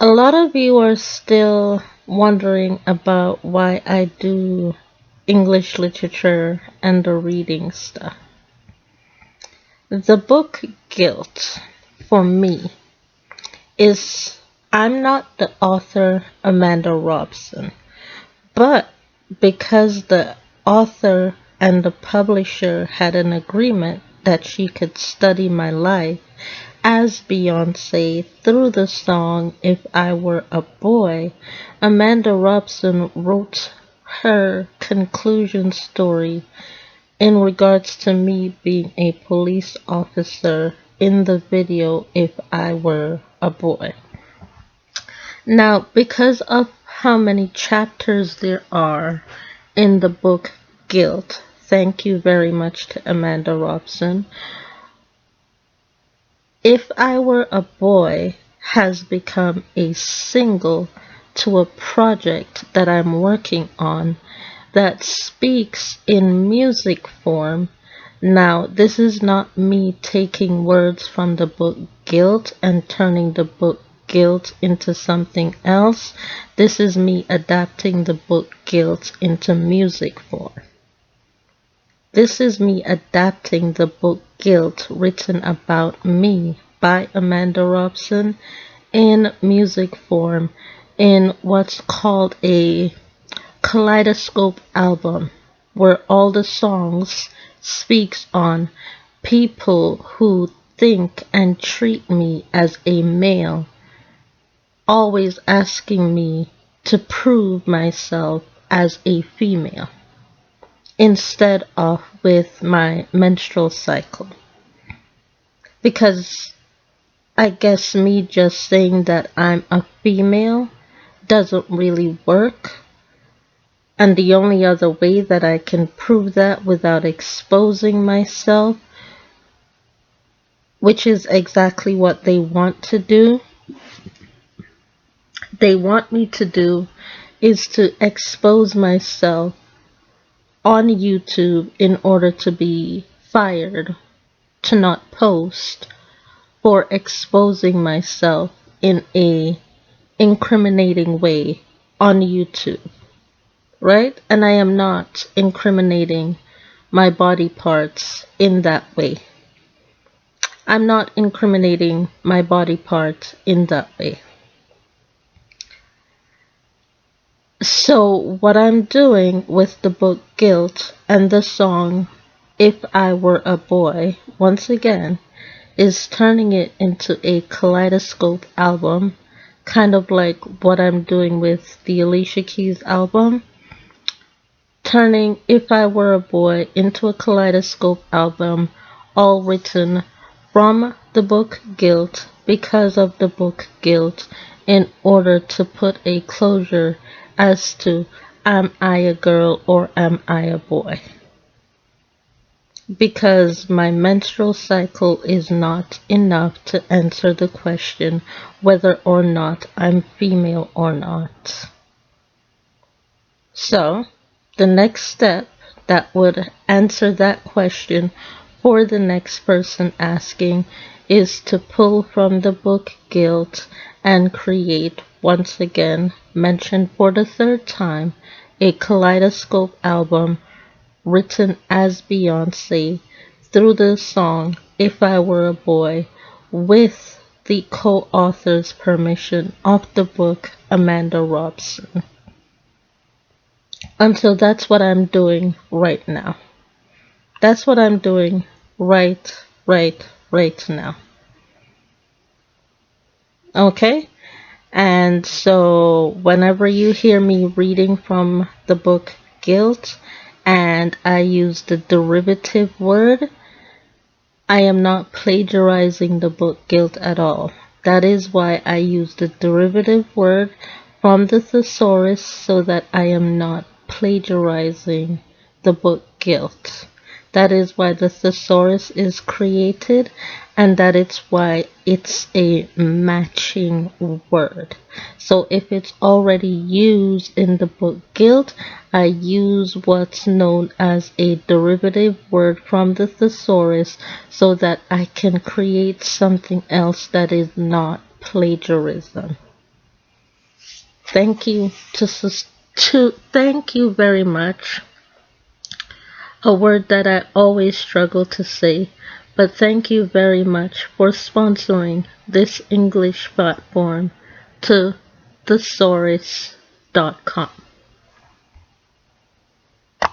A lot of you are still wondering about why I do English literature and the reading stuff. The book Guilt, for me, is I'm not the author Amanda Robson, but because the author and the publisher had an agreement that she could study my life as Beyonce through the song If I Were a Boy, Amanda Robson wrote her conclusion story in regards to me being a police officer in the video If I Were a Boy. Now, because of how many chapters there are in the book Guilt, thank you very much to Amanda Robson, If I Were a Boy has become a single to a project that I'm working on that speaks in music form. Now, this is not me taking words from the book Guilt and turning the book Guilt into something else. This is me adapting the book Guilt into music form. This is me adapting the book Guilt written about me by Amanda Robson in music form in what's called a kaleidoscope album, where all the songs speaks on people who think and treat me as a male, always asking me to prove myself as a female instead of with my menstrual cycle. Because I guess me just saying that I'm a female doesn't really work. And the only other way that I can prove that without exposing myself, which is exactly what they want to do, they want me to do, is to expose myself on YouTube in order to be fired, to not post, for exposing myself in a incriminating way on YouTube. Right? And I am not incriminating my body parts in that way. I'm not incriminating my body parts in that way. So what I'm doing with the book Guilt and the song If I Were a Boy, once again, is turning it into a kaleidoscope album, kind of like what I'm doing with the Alicia Keys album. Turning If I Were a Boy into a kaleidoscope album, all written from the book Guilt, because of the book Guilt, in order to put a closure as to am I a girl or am I a boy? Because my menstrual cycle is not enough to answer the question whether or not I'm female or not. So, the next step that would answer that question for the next person asking is to pull from the book Guilt and create, once again, mentioned for the third time, a kaleidoscope album written as Beyonce through the song If I Were a Boy with the co-author's permission of the book Amanda Robson. Until that's what I'm doing right now. That's what I'm doing right now. Okay? And so whenever you hear me reading from the book Guilt and I use the derivative word, I am not plagiarizing the book Guilt at all. That is why I use the derivative word from the thesaurus, so that I am not plagiarizing the book Guilt. That is why the thesaurus is created, and that is why it's a matching word. So if it's already used in the book Guilt, I use what's known as a derivative word from the thesaurus so that I can create something else that is not plagiarism. Thank you thank you very much. A word that I always struggle to say, but thank you very much for sponsoring this English platform to thesaurus.com.